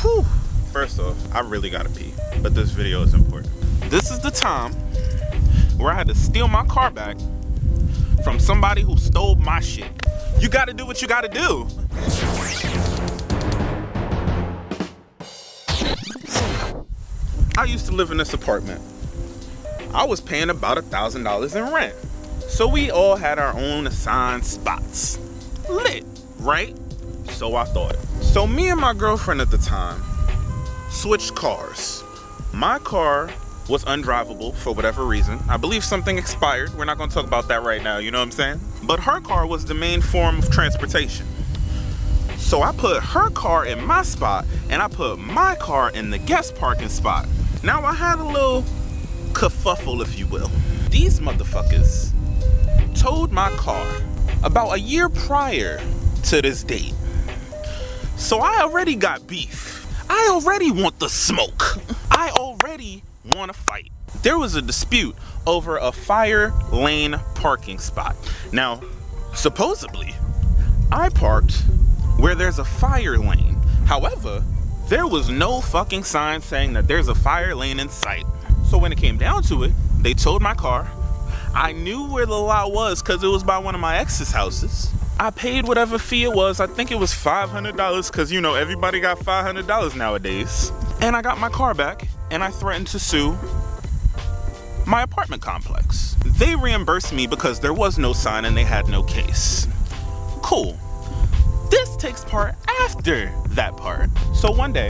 Whew. First off, I really gotta pee, but this video is important. This is the time where I had to steal my car back from somebody who stole my shit. You gotta do what you gotta do. I used to live in this apartment. I was paying about $1,000 in rent. So we all had our own assigned spots. Lit, right? So I thought. So me and my girlfriend at the time switched cars. My car was undrivable for whatever reason. I believe something expired. We're not gonna talk about that right now, you know what I'm saying? But her car was the main form of transportation. So I put her car in my spot and I put my car in the guest parking spot. Now I had a little kerfuffle, if you will. These motherfuckers towed my car about a year prior to this date. So I already got beef. I already want the smoke. I already want to fight. There was a dispute over a fire lane parking spot. Now, supposedly, I parked where there's a fire lane. However, there was no fucking sign saying that there's a fire lane in sight. So when it came down to it, they towed my car. I knew where the lot was because it was by one of my ex's houses. I paid whatever fee it was. I think it was $500 because, you know, everybody got $500 nowadays. And I got my car back and I threatened to sue my apartment complex. They reimbursed me because there was no sign and they had no case. Cool. This takes part after that part. So one day,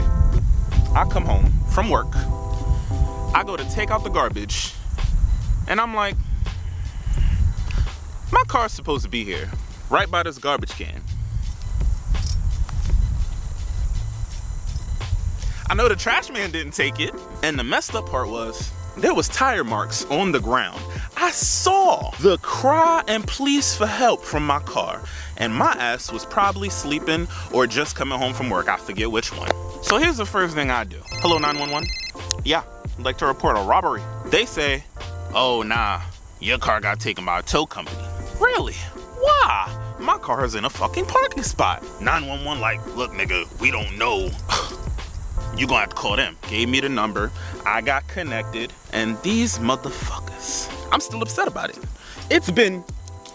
I come home from work. I go to take out the garbage and I'm like, my car's supposed to be here, right by this garbage can. I know the trash man didn't take it, and the messed up part was, there was tire marks on the ground. I saw the cry and pleas for help from my car, and my ass was probably sleeping or just coming home from work. I forget which one. So here's the first thing I do. Hello, 911? Yeah, I'd like to report a robbery. They say, oh nah, your car got taken by a tow company. Really? Why? My car is in a fucking parking spot. 911 like, look nigga, we don't know. You gonna have to call them. Gave me the number, I got connected, and these motherfuckers, I'm still upset about it. It's been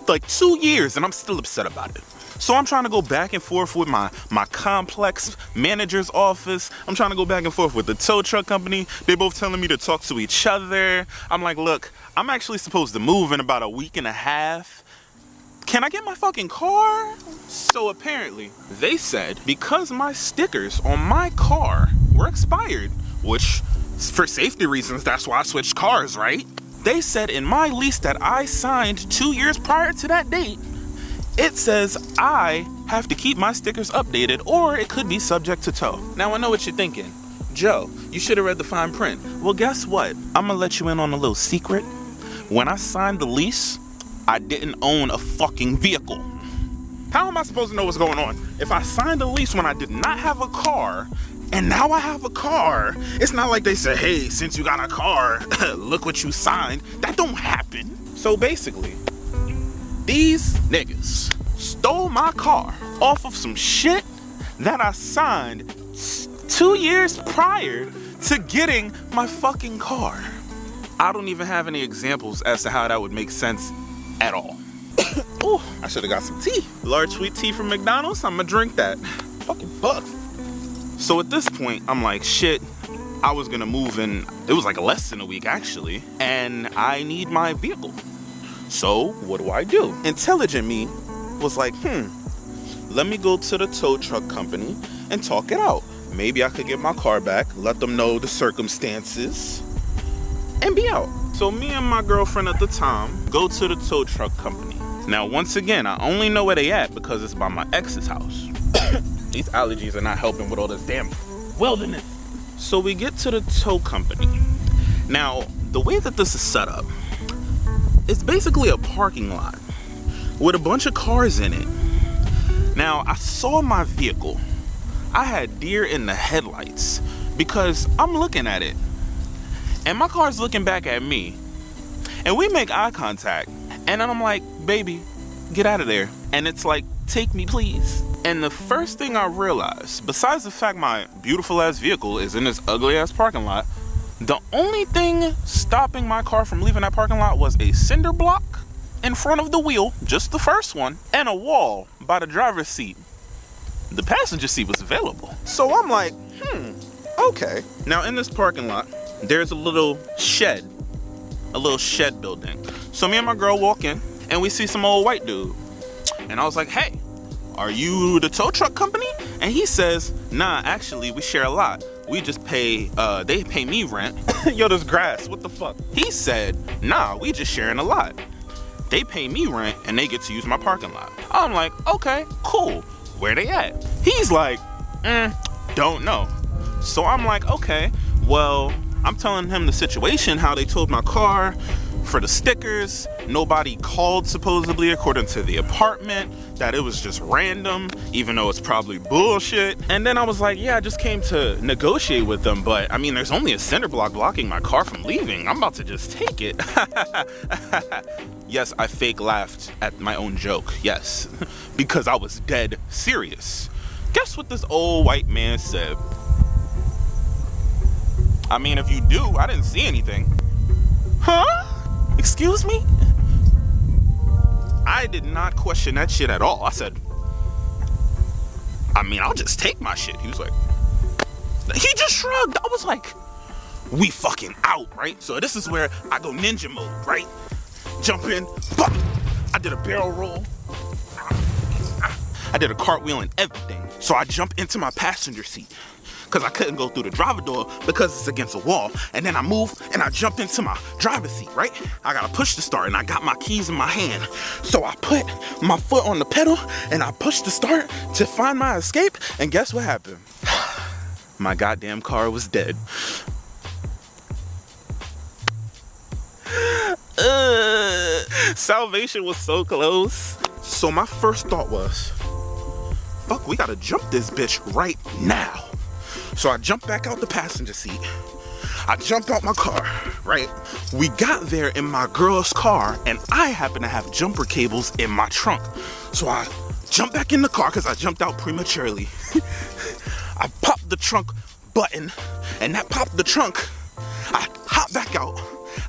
like 2 years and I'm still upset about it. So I'm trying to go back and forth with my complex manager's office. I'm trying to go back and forth with the tow truck company. They both telling me to talk to each other. I'm like, look, I'm actually supposed to move in about a week and a half. Can I get my fucking car? So apparently, they said because my stickers on my car were expired, which for safety reasons, that's why I switched cars, right? They said in my lease that I signed 2 years prior to that date, it says I have to keep my stickers updated or it could be subject to tow. Now I know what you're thinking. Joe, you should have read the fine print. Well, guess what? I'm gonna let you in on a little secret. When I signed the lease, I didn't own a fucking vehicle. How am I supposed to know what's going on? If I signed a lease when I did not have a car, and now I have a car, it's not like they said, hey, since you got a car, look what you signed. That don't happen. So basically, these niggas stole my car off of some shit that I signed 2 years prior to getting my fucking car. I don't even have any examples as to how that would make sense at all. Ooh, I should have got some tea. Large sweet tea from McDonald's, I'm gonna drink that. Fucking buck. So at this point, I'm like, shit, I was gonna move in, it was like less than a week actually, and I need my vehicle. So what do? Intelligent me was like, let me go to the tow truck company and talk it out. Maybe I could get my car back, let them know the circumstances, and be out. So me and my girlfriend at the time go to the tow truck company. Now, once again, I only know where they at because it's by my ex's house. These allergies are not helping with all this damn wilderness. So we get to the tow company. Now, the way that this is set up, it's basically a parking lot with a bunch of cars in it. Now, I saw my vehicle. I had deer in the headlights because I'm looking at it and my car's looking back at me, and we make eye contact, and then I'm like, baby, get out of there. And it's like, take me please. And the first thing I realized, besides the fact my beautiful ass vehicle is in this ugly ass parking lot, the only thing stopping my car from leaving that parking lot was a cinder block in front of the wheel, just the first one, and a wall by the driver's seat. The passenger seat was available. So I'm like, okay. Now in this parking lot, there's a little shed building. So me and my girl walk in and we see some old white dude. And I was like, hey, are you the tow truck company? And he says, nah, actually we share a lot. We just pay, they pay me rent. Yo, there's grass, what the fuck? He said, nah, we just sharing a lot. They pay me rent and they get to use my parking lot. I'm like, okay, cool. Where they at? He's like, don't know. So I'm like, okay, well, I'm telling him the situation, how they towed my car for the stickers. Nobody called, supposedly, according to the apartment, that it was just random, even though it's probably bullshit. And then I was like, yeah, I just came to negotiate with them, but I mean, there's only a cinder block blocking my car from leaving. I'm about to just take it. Yes, I fake laughed at my own joke, yes, because I was dead serious. Guess what this old white man said? I mean, if you do, I didn't see anything. Huh? Excuse me? I did not question that shit at all. I said, I mean, I'll just take my shit. He was like, he just shrugged. I was like, we fucking out, right? So this is where I go ninja mode, right? Jump in, bop. I did a barrel roll. I did a cartwheel and everything. So I jump into my passenger seat because I couldn't go through the driver door because it's against a wall. And then I move and I jump into my driver's seat, right? I gotta push the start and I got my keys in my hand. So I put my foot on the pedal and I pushed the start to find my escape. And guess what happened? My goddamn car was dead. Salvation was so close. So my first thought was, fuck, we gotta jump this bitch right now. So I jumped back out the passenger seat. I jumped out my car, right? We got there in my girl's car and I happen to have jumper cables in my trunk. So I jumped back in the car because I jumped out prematurely. I popped the trunk button and that popped the trunk. I hop back out.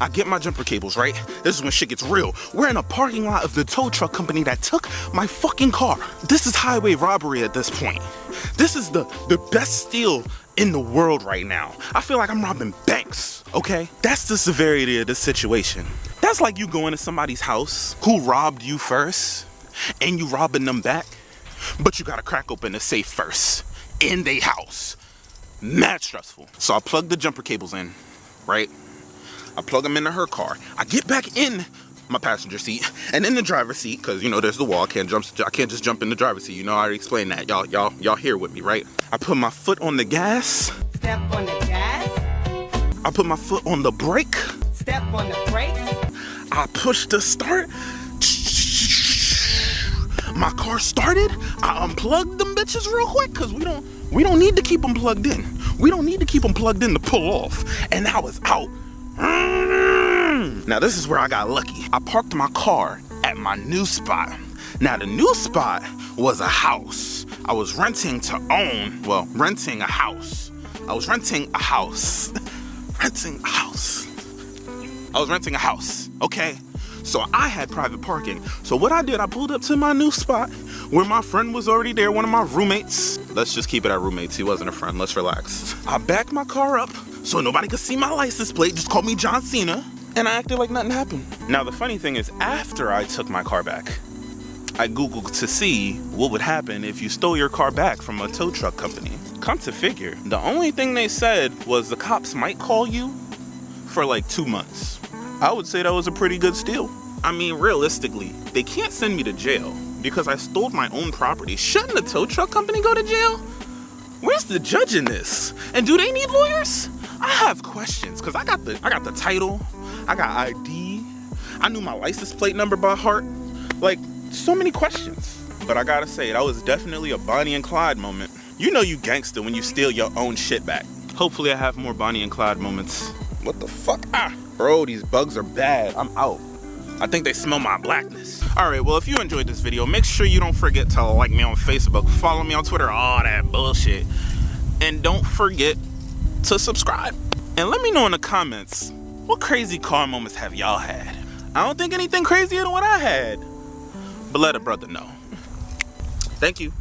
I get my jumper cables, right? This is when shit gets real. We're in a parking lot of the tow truck company that took my fucking car. This is highway robbery at this point. This is the best steal in the world right now. I feel like I'm robbing banks, okay? That's the severity of this situation. That's like you going to somebody's house who robbed you first and you robbing them back, but you gotta crack open the safe first in their house. Mad stressful. So I plug the jumper cables in, right? I plug them into her car. I get back in my passenger seat and in the driver's seat, because you know there's the wall. I can't just jump in the driver's seat. You know I already explained that. Y'all here with me, right? I put my foot on the gas. Step on the gas. I put my foot on the brake. Step on the brakes. I pushed the start. My car started. I unplugged them bitches real quick because we don't need to keep them plugged in. We don't need to keep them plugged in to pull off. And I was out. Now this is where I got lucky. I parked my car at my new spot. Now the new spot was a house. I was renting a house. I was renting a house. Okay? So I had private parking. So what I did, I pulled up to my new spot where my friend was already there, one of my roommates. Let's just keep it at roommates. He wasn't a friend. Let's relax. I backed my car up so nobody could see my license plate. Just called me John Cena. And I acted like nothing happened. Now the funny thing is, after I took my car back, I Googled to see what would happen if you stole your car back from a tow truck company. Come to figure, the only thing they said was the cops might call you for like 2 months. I would say that was a pretty good steal. I mean, realistically, they can't send me to jail because I stole my own property. Shouldn't the tow truck company go to jail? Where's the judge in this? And do they need lawyers? I have questions because I got the title, I got ID, I knew my license plate number by heart. Like, so many questions. But I gotta say, that was definitely a Bonnie and Clyde moment. You know you gangster when you steal your own shit back. Hopefully I have more Bonnie and Clyde moments. What the fuck? Bro, these bugs are bad. I'm out. I think they smell my blackness. Alright, well, if you enjoyed this video, make sure you don't forget to like me on Facebook, follow me on Twitter, all that bullshit. And don't forget to subscribe. And let me know in the comments, what crazy car moments have y'all had? I don't think anything crazier than what I had. But let a brother know. Thank you.